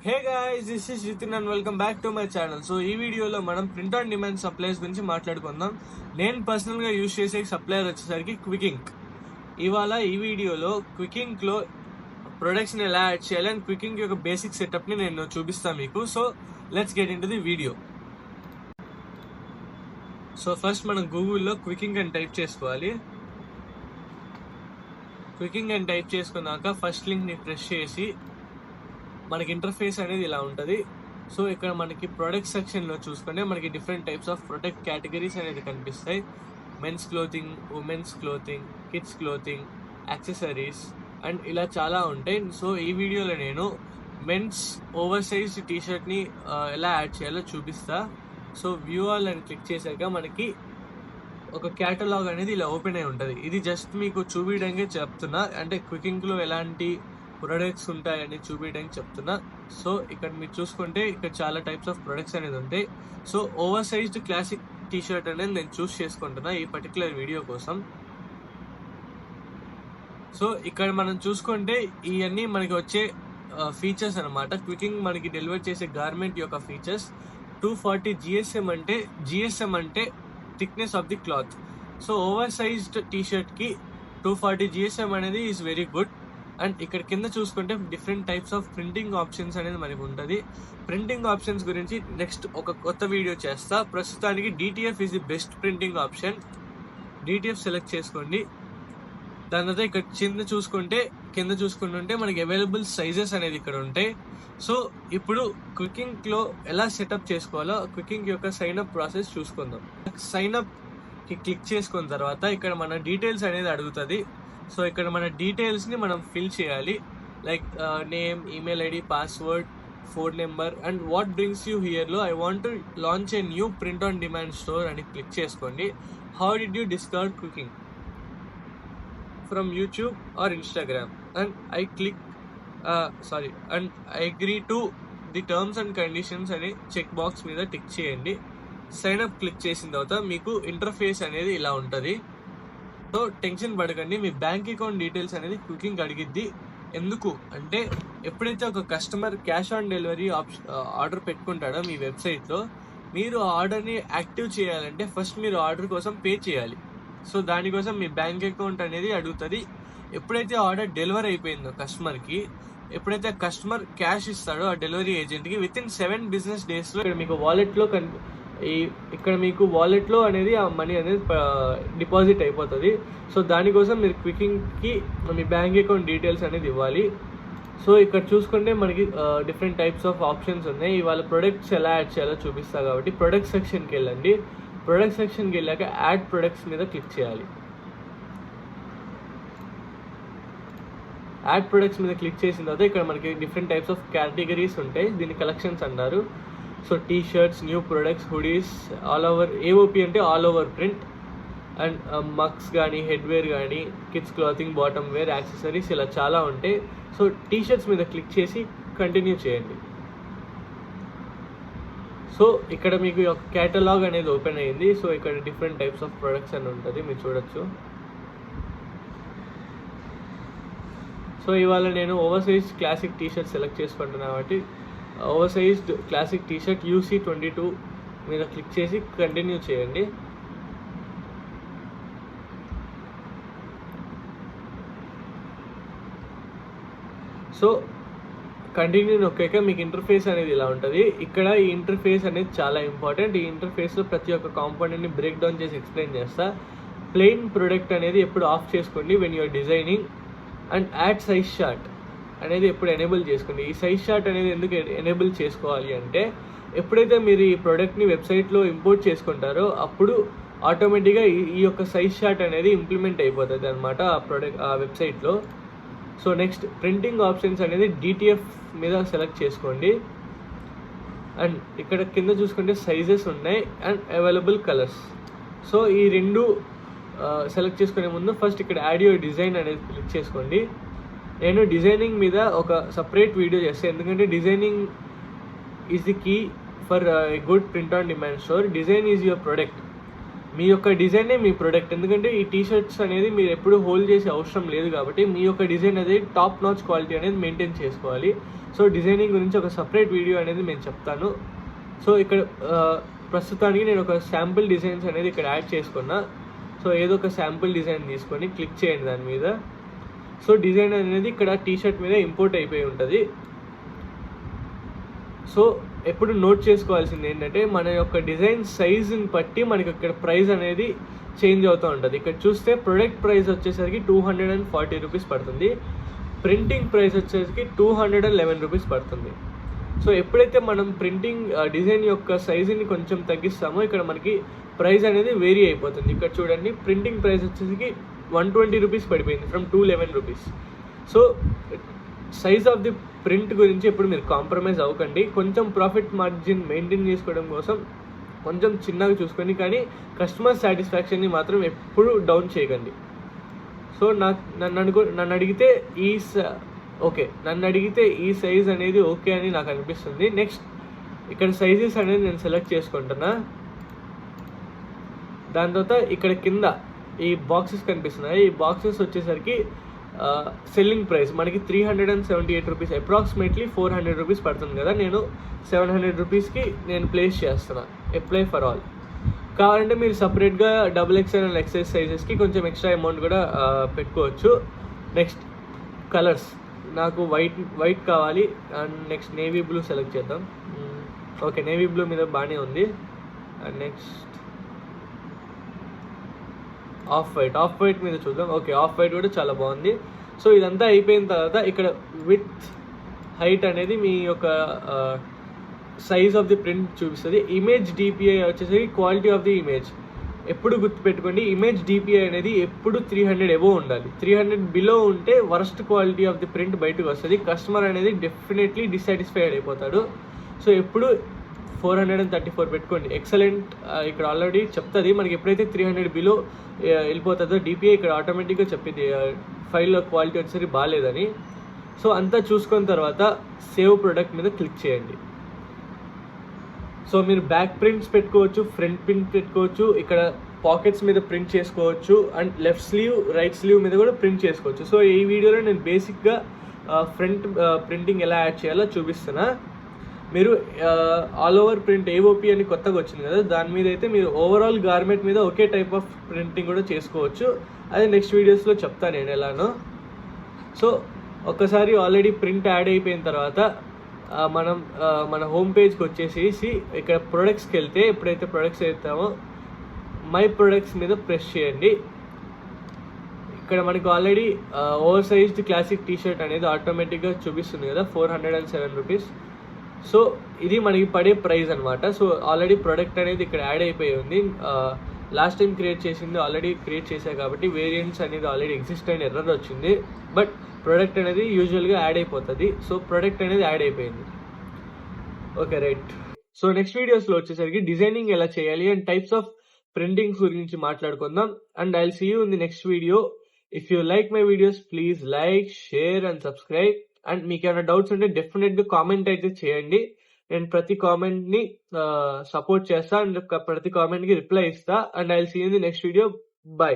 Hey guys, this is Jithin and welcome back to my channel. So ఈ వీడియోలో మనం print on demand supplies గురించి మాట్లాడుకుందాం. నేను పర్సనల్గా యూజ్ చేసే సప్లయర్ వచ్చేసరికి క్వికింగ్. ఇవాళ ఈ వీడియోలో క్వికింగ్లో ప్రొడక్ట్స్ని ఎలా యాడ్ చేయాలి అండ్ క్వికింగ్ యొక్క బేసిక్ సెటప్ని నేను చూపిస్తాను మీకు. So let's get in to the video. So first మనం గూగుల్లో క్వికింగ్ అని టైప్ చేసుకోవాలి. క్వికింగ్ అని టైప్ చేసుకున్నాక ఫస్ట్ లింక్ని ప్రెస్ చేసి మనకి ఇంటర్ఫేస్ అనేది ఇలా ఉంటుంది. సో ఇక్కడ మనకి ప్రొడక్ట్ సెక్షన్లో చూసుకుంటే మనకి different types of product categories అనేది కనిపిస్తాయి. Men's clothing, women's clothing, kids clothing, accessories and ఇలా చాలా ఉంటాయి. సో ఈ వీడియోలో నేను మెన్స్ ఓవర్ సైజ్ టీషర్ట్ని ఎలా యాడ్ చేయాలో చూపిస్తా. సో వ్యూ ఆల్ అని క్లిక్ చేశాక మనకి ఒక క్యాటలాగ్ అనేది ఇలా ఓపెన్ అయి ఉంటుంది. ఇది జస్ట్ మీకు చూపించడానికి చెప్తున్నా, అంటే క్వికింగ్లో ఎలాంటి ప్రొడక్ట్స్ ఉంటాయని చూపించడానికి చెప్తున్నా. సో ఇక్కడ మీరు చూసుకుంటే ఇక్కడ చాలా టైప్స్ ఆఫ్ ప్రొడక్ట్స్ అనేది ఉంటాయి. So over sized classic T-shirt అనేది నేను చూస్ చేసుకుంటున్నా ఈ పర్టికులర్ వీడియో కోసం. సో ఇక్కడ మనం చూసుకుంటే ఇవన్నీ మనకి వచ్చే ఫీచర్స్ అనమాట. క్వికింగ్ మనకి డెలివర్ చేసే గార్మెంట్ యొక్క ఫీచర్స్. 240 GSM అంటే thickness of the cloth. So over sized టీషర్ట్కి 240 GSM అనేది ఈజ్ వెరీ గుడ్. అండ్ ఇక్కడ కింద చూసుకుంటే different types of printing options అనేది మనకు ఉంటుంది. ప్రింటింగ్ ఆప్షన్స్ గురించి నెక్స్ట్ ఒక కొత్త వీడియో చేస్తా. ప్రస్తుతానికి DTF is the best printing option. DTF select చేసుకోండి. దాని తర్వాత ఇక్కడ కింద చూసుకుంటుంటే మనకి అవైలబుల్ సైజెస్ అనేది ఇక్కడ ఉంటాయి. సో ఇప్పుడు క్వికింగ్లో ఎలా సెటప్ చేసుకోవాలో క్వికింగ్ యొక్క సైన్అప్ ప్రాసెస్ చూసుకుందాం. సైన్అప్కి క్లిక్ చేసుకున్న తర్వాత ఇక్కడ మన డీటెయిల్స్ అనేది అడుగుతుంది. సో ఇక్కడ మన డీటెయిల్స్ని మనం ఫిల్ చేయాలి. Like name, email ID, password, phone number and what brings you హియర్లో I want to launch a new print on demand store అని క్లిక్ చేసుకోండి. How did you discover cooking from YouTube or Instagram and I agree to the terms and conditions అని check box మీద tick చేయండి. Sign up click చేసిన తర్వాత మీకు interface అనేది ఇలా ఉంటుంది. సో టెన్షన్ పడకండి, మీ బ్యాంక్ అకౌంట్ డీటెయిల్స్ అనేది క్వికింగ్ అడిగిద్ది. ఎందుకు అంటే ఎప్పుడైతే ఒక customer cash on delivery order పెట్టుకుంటాడో మీ వెబ్సైట్లో, మీరు ఆర్డర్ని యాక్టివ్ చేయాలంటే ఫస్ట్ మీరు ఆర్డర్ కోసం పే చేయాలి. సో దానికోసం మీ బ్యాంక్ అకౌంట్ అనేది అడుగుతుంది. ఎప్పుడైతే ఆర్డర్ డెలివరీ అయిపోయిందో కస్టమర్కి, ఎప్పుడైతే కస్టమర్ క్యాష్ ఇస్తాడో ఆ డెలివరీ ఏజెంట్కి వితిన్ 7 బిజినెస్ డేస్లో ఇక్కడ మీకు వాలెట్లో అనేది ఆ మనీ అనేది డిపాజిట్ అయిపోతుంది. సో దానికోసం మీరు క్వికింగ్కి మీ బ్యాంక్ అకౌంట్ డీటెయిల్స్ అనేది ఇవ్వాలి. సో ఇక్కడ చూసుకుంటే మనకి డిఫరెంట్ టైప్స్ ఆఫ్ ఆప్షన్స్ ఉన్నాయి. ఇవాళ ప్రొడక్ట్స్ ఎలా యాడ్ చేయాలో చూపిస్తా కాబట్టి ప్రొడక్ట్ సెక్షన్కి వెళ్ళండి. ప్రొడక్ట్ సెక్షన్కి వెళ్ళాక యాడ్ ప్రొడక్ట్స్ మీద క్లిక్ చేయాలి. యాడ్ ప్రొడక్ట్స్ మీద క్లిక్ చేసిన తర్వాత ఇక్కడ మనకి డిఫరెంట్ టైప్స్ ఆఫ్ కేటగిరీస్ ఉంటాయి. దీన్ని కలెక్షన్స్ అంటారు. So T-shirts, new products, hoodies, all over AOP అంటే all over print and mugs కానీ, హెడ్వేర్ కానీ, kids clothing, bottom wear, accessories ఇలా చాలా ఉంటాయి. సో టీ షర్ట్స్ మీద క్లిక్ చేసి కంటిన్యూ చేయండి. సో ఇక్కడ మీకు ఒక కేటలాగ్ అనేది ఓపెన్ అయ్యింది. సో ఇక్కడ డిఫరెంట్ టైప్స్ ఆఫ్ ప్రొడక్ట్స్ అని ఉంటుంది, మీరు చూడొచ్చు. సో ఇవాళ నేను over size classic T shirt select చేసుకుంటున్నాను కాబట్టి over sized classic T shirt UC22 మీద క్లిక్ చేసి కంటిన్యూ చేయండి. సో కంటిన్యూ నొక్కాక మీకు ఇంటర్ఫేస్ అనేది ఇలా ఉంటుంది. ఇక్కడ ఈ ఇంటర్ఫేస్ అనేది చాలా ఇంపార్టెంట్. ఈ ఇంటర్ఫేస్లో ప్రతి ఒక్క కాంపోనెంట్ని బ్రేక్ డౌన్ చేసి ఎక్స్ప్లెయిన్ చేస్తా. ప్లెయిన్ ప్రొడక్ట్ అనేది ఎప్పుడు ఆఫ్ చేసుకోండి when you're designing. And add size chart అనేది ఎప్పుడు ఎనేబుల్ చేసుకోండి. ఈ సైజ్ చార్ట్ అనేది ఎందుకు ఎనేబుల్ చేసుకోవాలి అంటే ఎప్పుడైతే మీరు ఈ ప్రోడక్ట్ని వెబ్సైట్లో ఇంపోర్ట్ చేసుకుంటారో అప్పుడు ఆటోమేటిక్గా ఈ యొక్క సైజ్ చార్ట్ అనేది ఇంప్లిమెంట్ అయిపోతుంది అనమాట ఆ వెబ్సైట్లో. సో నెక్స్ట్ ప్రింటింగ్ ఆప్షన్స్ అనేది DTF మీద సెలెక్ట్ చేసుకోండి. అండ్ ఇక్కడ కింద చూసుకుంటే సైజెస్ ఉన్నాయి అండ్ అవైలబుల్ కలర్స్. సో ఈ రెండు సెలెక్ట్ చేసుకునే ముందు ఫస్ట్ ఇక్కడ యాడ్ యువర్ డిజైన్ అనేది క్లిక్ చేసుకోండి. నేను డిజైనింగ్ మీద ఒక సపరేట్ వీడియో చేస్తాను, ఎందుకంటే designing is the key for good print on demand store. Design is your product. మీ యొక్క డిజైనే మీ ప్రొడక్ట్. ఎందుకంటే ఈ టీ షర్ట్స్ అనేది మీరు ఎప్పుడు హోల్డ్ చేసే అవసరం లేదు కాబట్టి మీ యొక్క డిజైన్ అనేది టాప్ నాచ్ క్వాలిటీ అనేది మెయింటైన్ చేసుకోవాలి. సో డిజైనింగ్ గురించి ఒక సపరేట్ వీడియో అనేది నేను చెప్తాను. సో ఇక్కడ ప్రస్తుతానికి నేను ఒక శాంపుల్ డిజైన్స్ అనేది ఇక్కడ యాడ్ చేసుకున్నా. సో ఏదో ఒక శాంపుల్ డిజైన్ తీసుకొని క్లిక్ చేయండి దాని మీద. సో డిజైన్ అనేది ఇక్కడ టీ షర్ట్ మీద ఇంపోర్ట్ అయిపోయి ఉంటుంది. సో ఎప్పుడు నోట్ చేసుకోవాల్సింది ఏంటంటే మన యొక్క డిజైన్ సైజుని బట్టి మనకి ఇక్కడ ప్రైస్ అనేది చేంజ్ అవుతూ ఉంటుంది. ఇక్కడ చూస్తే ప్రొడక్ట్ ప్రైస్ వచ్చేసరికి 240 రూపీస్ పడుతుంది. ప్రింటింగ్ ప్రైస్ వచ్చేసరికి 211 రూపీస్ పడుతుంది. సో ఎప్పుడైతే మనం ప్రింటింగ్ డిజైన్ యొక్క సైజుని కొంచెం తగ్గిస్తామో ఇక్కడ మనకి ప్రైస్ అనేది వేరీ అయిపోతుంది. ఇక్కడ చూడండి, ప్రింటింగ్ ప్రైస్ వచ్చేసరికి 120 రూపీస్ పడిపోయింది from 211 rupees. So size of the print గురించి ఎప్పుడు మీరు కాంప్రమైజ్ అవ్వకండి. కొంచెం ప్రాఫిట్ మార్జిన్ మెయింటైన్ చేసుకోవడం కోసం కొంచెం చిన్నగా చూసుకొని, కానీ కస్టమర్ సాటిస్ఫాక్షన్ని మాత్రం ఎప్పుడు డౌన్ చేయకండి. సో నన్ను అడిగితే ఈ సైజ్ అనేది ఓకే అని నాకు అనిపిస్తుంది. నెక్స్ట్ ఇక్కడ సైజెస్ అనేది నేను సెలెక్ట్ చేసుకుంటున్నా. దాని తర్వాత ఇక్కడ కింద ఈ బాక్సెస్ కనిపిస్తున్నాయి. ఈ బాక్సెస్ వచ్చేసరికి సెల్లింగ్ ప్రైస్ మనకి 378 రూపీస్, అప్రాక్సిమేట్లీ 400 రూపీస్ పడుతుంది కదా. నేను 700 రూపీస్కి నేను ప్లేస్ చేస్తున్నా. Apply for all. కావాలంటే మీరు సపరేట్గా XXL అండ్ XS సైజెస్కి కొంచెం ఎక్స్ట్రా అమౌంట్ కూడా పెట్టుకోవచ్చు. నెక్స్ట్ కలర్స్, నాకు వైట్ కావాలి and next navy blue select చేద్దాం. ఓకే, నేవీ బ్లూ మీద బాగానే ఉంది. అండ్ నెక్స్ట్ ఆఫ్ వైట్ మీద చూద్దాం. ఓకే, ఆఫ్ వైట్ కూడా చాలా బాగుంది. సో ఇదంతా అయిపోయిన తర్వాత ఇక్కడ విత్ హైట్ అనేది మీ యొక్క సైజ్ ఆఫ్ ది ప్రింట్ చూపిస్తుంది. ఇమేజ్ DPI వచ్చేసరికి క్వాలిటీ ఆఫ్ ది ఇమేజ్. ఎప్పుడు గుర్తుపెట్టుకోండి, ఇమేజ్ DPI అనేది ఎప్పుడు 300 అబోవ్ ఉండాలి. 300 బిలో ఉంటే worst quality of the print బయటకు వస్తుంది. కస్టమర్ అనేది డెఫినెట్లీ డిసాటిస్ఫైడ్ అయిపోతాడు. సో ఎప్పుడు 434 పెట్టుకోండి. ఎక్సలెంట్ ఇక్కడ ఆల్రెడీ చెప్తుంది మనకి. ఎప్పుడైతే 300 బిలో వెళ్ళిపోతుందో DPI ఇక్కడ ఆటోమేటిక్గా చెప్పింది ఫైల్లో క్వాలిటీ వచ్చేసరికి బాగాలేదని. సో అంతా చూసుకున్న తర్వాత సేవ్ ప్రొడక్ట్ మీద క్లిక్ చేయండి. సో మీరు బ్యాక్ ప్రింట్స్ పెట్టుకోవచ్చు, ఫ్రంట్ ప్రింట్ పెట్టుకోవచ్చు, ఇక్కడ పాకెట్స్ మీద ప్రింట్ చేసుకోవచ్చు, and left sleeve right sleeve మీద కూడా ప్రింట్ చేసుకోవచ్చు. సో ఈ వీడియోలో నేను బేసిక్గా ఫ్రంట్ ప్రింటింగ్ ఎలా యాడ్ చేయాలో చూపిస్తున్నా. మీరు ఆల్ ఓవర్ ప్రింట్ AOP అని కొత్తగా వచ్చింది కదా, దాని మీద అయితే మీరు ఓవరాల్ గార్మెంట్ మీద ఒకే టైప్ ఆఫ్ ప్రింటింగ్ కూడా చేసుకోవచ్చు. అదే నెక్స్ట్ వీడియోస్లో చెప్తాను నేను ఎలానో. సో ఒక్కసారి ఆల్రెడీ ప్రింట్ యాడ్ అయిపోయిన తర్వాత మనం మన హోమ్ పేజ్కి వచ్చేసి ఇక్కడ ప్రొడక్ట్స్కి వెళ్తే, ఎప్పుడైతే ప్రొడక్ట్స్ వెళ్తామో మై ప్రొడక్ట్స్ మీద ప్రెస్ చేయండి. ఇక్కడ మనకు already oversized classic T-shirt అనేది ఆటోమేటిక్గా చూపిస్తుంది కదా, 407 రూపీస్. సో ఇది మనకి పడే ప్రైస్ అనమాట. సో ఆల్రెడీ ప్రొడక్ట్ అనేది ఇక్కడ యాడ్ అయిపోయి ఉంది. లాస్ట్ టైం క్రియేట్ చేసింది ఆల్రెడీ క్రియేట్ చేశాను కాబట్టి వేరియంట్స్ అనేది ఆల్రెడీ ఎగ్జిస్ట్ అయిన ఎర్రర్ వచ్చింది. బట్ ప్రొడక్ట్ అనేది యూజువల్గా యాడ్ అయిపోతుంది. సో ప్రొడక్ట్ అనేది యాడ్ అయిపోయింది. Okay, right. సో నెక్స్ట్ వీడియోస్లో వచ్చేసరికి డిజైనింగ్ ఎలా చేయాలి అండ్ టైప్స్ ఆఫ్ ప్రింటింగ్స్ గురించి మాట్లాడుకుందాం. And I'll see you in the next video. If you like my videos please like, share and subscribe. And మీకు ఏమైనా డౌట్స్ ఉంటే డెఫినెట్గా కామెంట్ అయితే చేయండి. నేను ప్రతి కామెంట్ని సపోర్ట్ చేస్తా అండ్ ప్రతి కామెంట్కి రిప్లై ఇస్తా. And I'll see you in the next video. By.